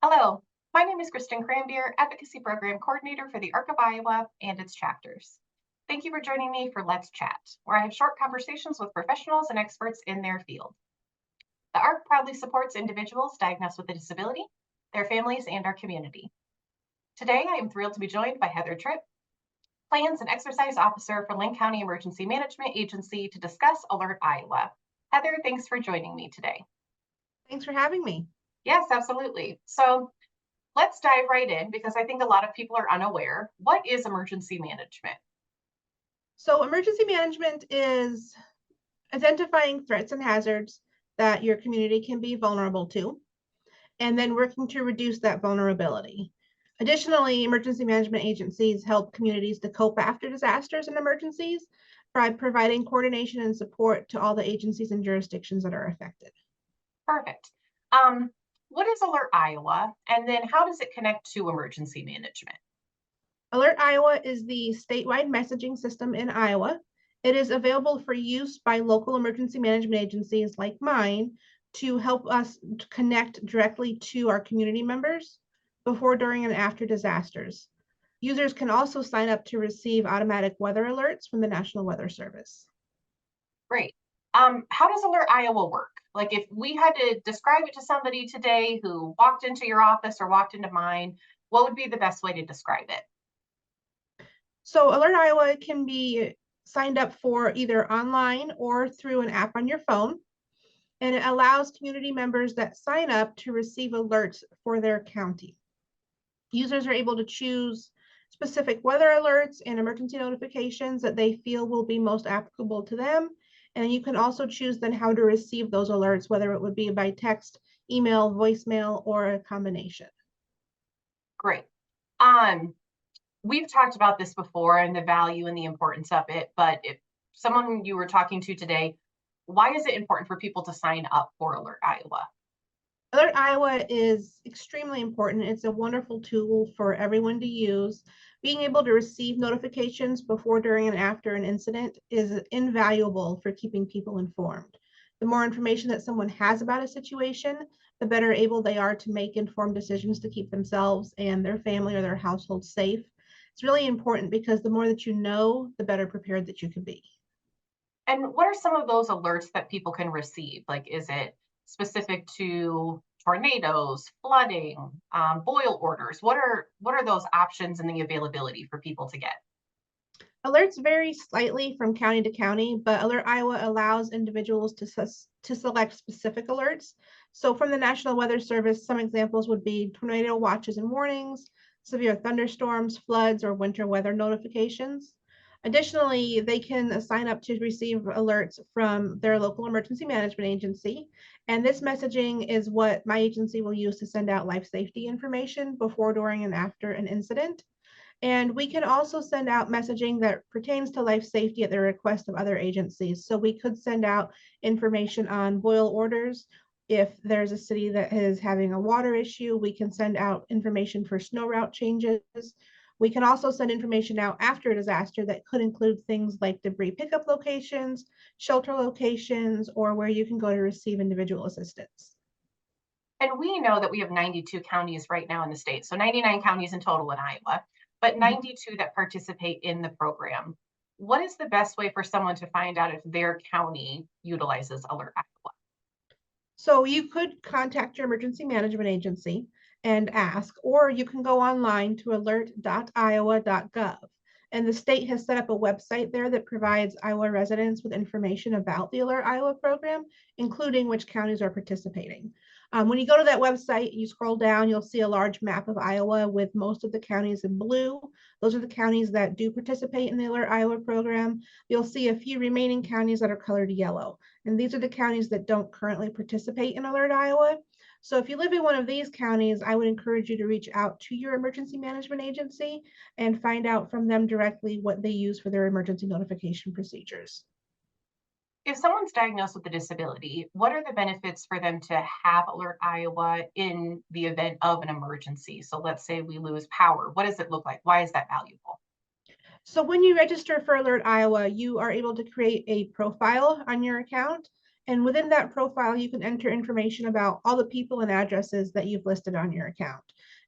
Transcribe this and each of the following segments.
Hello, my name is kkrambeer, Advocacy Program Coordinator for the ARC of Iowa and its chapters. Thank you for joining me for Let's Chat, where I have short conversations with professionals and experts in their field. The ARC proudly supports individuals diagnosed with a disability, their families, and our community. Today, I am thrilled to be joined by Heather Tripp, Plans and Exercise Officer for Linn County Emergency Management Agency, to discuss Alert Iowa. Heather, thanks for joining me today. Thanks for having me. Yes, absolutely. So let's dive right in because I think a lot of people are unaware. What is emergency management? So emergency management is identifying threats and hazards that your community can be vulnerable to, and then working to reduce that vulnerability. Additionally, emergency management agencies help communities to cope after disasters and emergencies by providing coordination and support to all the agencies and jurisdictions that are affected. Perfect. What is Alert Iowa, and then how does it connect to emergency management? Alert Iowa is the statewide messaging system in Iowa. It is available for use by local emergency management agencies like mine to help us connect directly to our community members before, during, and after disasters. Users can also sign up to receive automatic weather alerts from the National Weather Service. Great. How does Alert Iowa work? Like if we had to describe it to somebody today who walked into your office or walked into mine, what would be the best way to describe it? So Alert Iowa can be signed up for either online or through an app on your phone. And it allows community members that sign up to receive alerts for their county. Users are able to choose specific weather alerts and emergency notifications that they feel will be most applicable to them. And you can also choose then how to receive those alerts, whether it would be by text, email, voicemail, or a combination. Great. We've talked about this before and the value and the importance of it, but if someone you were talking to today, why is it important for people to sign up for Alert Iowa? Alert Iowa is extremely important. It's a wonderful tool for everyone to use. Being able to receive notifications before, during, and after an incident is invaluable for keeping people informed. The more information that someone has about a situation, the better able they are to make informed decisions to keep themselves and their family or their household safe. It's really important because the more that you know, the better prepared that you can be. And what are some of those alerts that people can receive? Like, is it specific to tornadoes, flooding, boil orders? What are those options and the availability for people to get? Alerts vary slightly from county to county, but Alert Iowa allows individuals to select specific alerts. So from the National Weather Service, some examples would be tornado watches and warnings, severe thunderstorms, floods, or winter weather notifications. Additionally, they can sign up to receive alerts from their local emergency management agency. And this messaging is what my agency will use to send out life safety information before, during, and after an incident. And we can also send out messaging that pertains to life safety at the request of other agencies. So we could send out information on boil orders. If there's a city that is having a water issue, we can send out information for snow route changes. We can also send information out after a disaster that could include things like debris pickup locations, shelter locations, or where you can go to receive individual assistance. And we know that we have 92 counties right now in the state, so 99 counties in total in Iowa, but 92 that participate in the program. What is the best way for someone to find out if their county utilizes Alert Iowa? So you could contact your emergency management agency and ask, or you can go online to alert.iowa.gov. And the state has set up a website there that provides Iowa residents with information about the Alert Iowa program, including which counties are participating. When you go to that website, you scroll down, you'll see a large map of Iowa with most of the counties in blue. Those are the counties that do participate in the Alert Iowa program. You'll see a few remaining counties that are colored yellow. And these are the counties that don't currently participate in Alert Iowa. So if you live in one of these counties, I would encourage you to reach out to your emergency management agency and find out from them directly what they use for their emergency notification procedures. If someone's diagnosed with a disability, what are the benefits for them to have Alert Iowa in the event of an emergency? So let's say we lose power. What does it look like? Why is that valuable? So when you register for Alert Iowa, you are able to create a profile on your account. And within that profile, you can enter information about all the people and addresses that you've listed on your account.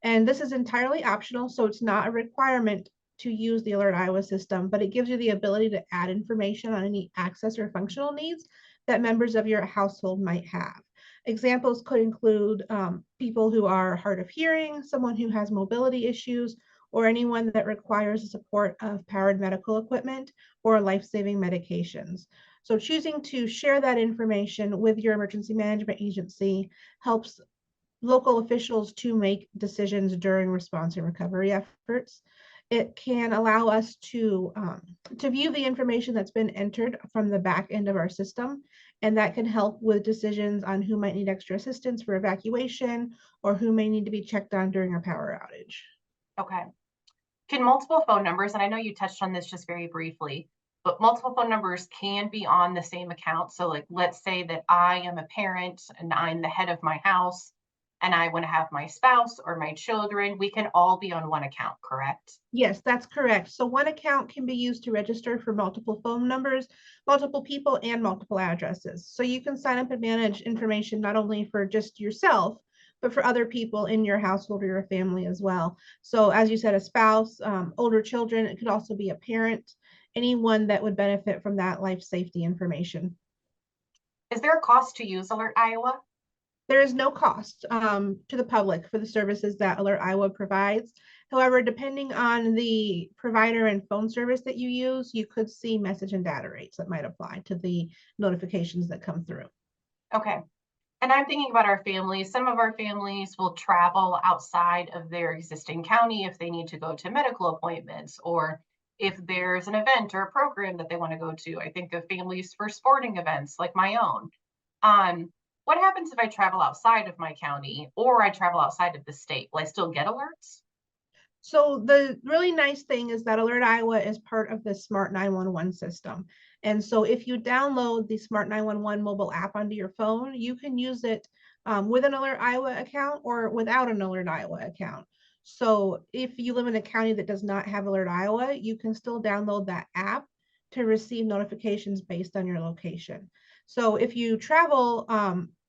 And this is entirely optional, so it's not a requirement to use the Alert Iowa system, but it gives you the ability to add information on any access or functional needs that members of your household might have. Examples could include people who are hard of hearing, someone who has mobility issues, or anyone that requires the support of powered medical equipment or life-saving medications. So choosing to share that information with your emergency management agency helps local officials to make decisions during response and recovery efforts. It can allow us to view the information that's been entered from the back end of our system, and that can help with decisions on who might need extra assistance for evacuation or who may need to be checked on during a power outage. Okay. Can multiple phone numbers, and I know you touched on this just very briefly, but multiple phone numbers can be on the same account. So like, let's say that I am a parent and I'm the head of my house and I want to have my spouse or my children, we can all be on one account, correct? Yes, that's correct. So one account can be used to register for multiple phone numbers, multiple people, and multiple addresses. So you can sign up and manage information not only for just yourself, but for other people in your household or your family as well. So as you said, a spouse, older children, it could also be a parent, anyone that would benefit from that life safety information. Is there a cost to use Alert Iowa? There is no cost to the public for the services that Alert Iowa provides. However, depending on the provider and phone service that you use, you could see message and data rates that might apply to the notifications that come through. Okay. And I'm thinking about our families. Some of our families will travel outside of their existing county if they need to go to medical appointments or if there's an event or a program that they want to go to. I think of families for sporting events like my own. What happens if I travel outside of my county or I travel outside of the state? Will I still get alerts? So the really nice thing is that Alert Iowa is part of the Smart 911 system. And so if you download the Smart 911 mobile app onto your phone, you can use it with an Alert Iowa account or without an Alert Iowa account. So if you live in a county that does not have Alert Iowa, you can still download that app to receive notifications based on your location. So if you travel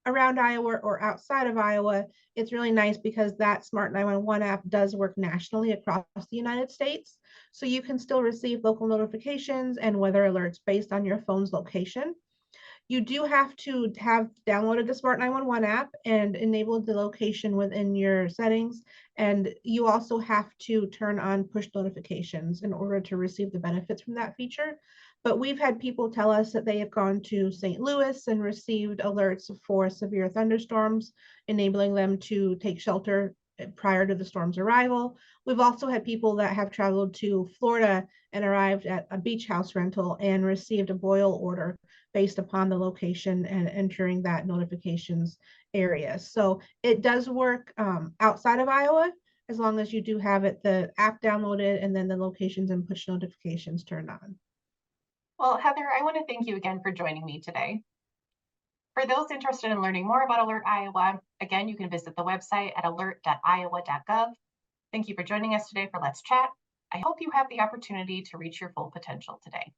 around Iowa or outside of Iowa, it's really nice because that Smart 911 app does work nationally across the United States. So you can still receive local notifications and weather alerts based on your phone's location. You do have to have downloaded the Smart 911 app and enabled the location within your settings. And you also have to turn on push notifications in order to receive the benefits from that feature. But we've had people tell us that they have gone to St. Louis and received alerts for severe thunderstorms, enabling them to take shelter prior to the storm's arrival. We've also had people that have traveled to Florida and arrived at a beach house rental and received a boil order based upon the location and entering that notifications area. So it does work outside of Iowa, as long as you do have the app downloaded and then the locations and push notifications turned on. Well, Heather, I want to thank you again for joining me today. For those interested in learning more about Alert Iowa, again, you can visit the website at alert.iowa.gov. Thank you for joining us today for Let's Chat. I hope you have the opportunity to reach your full potential today.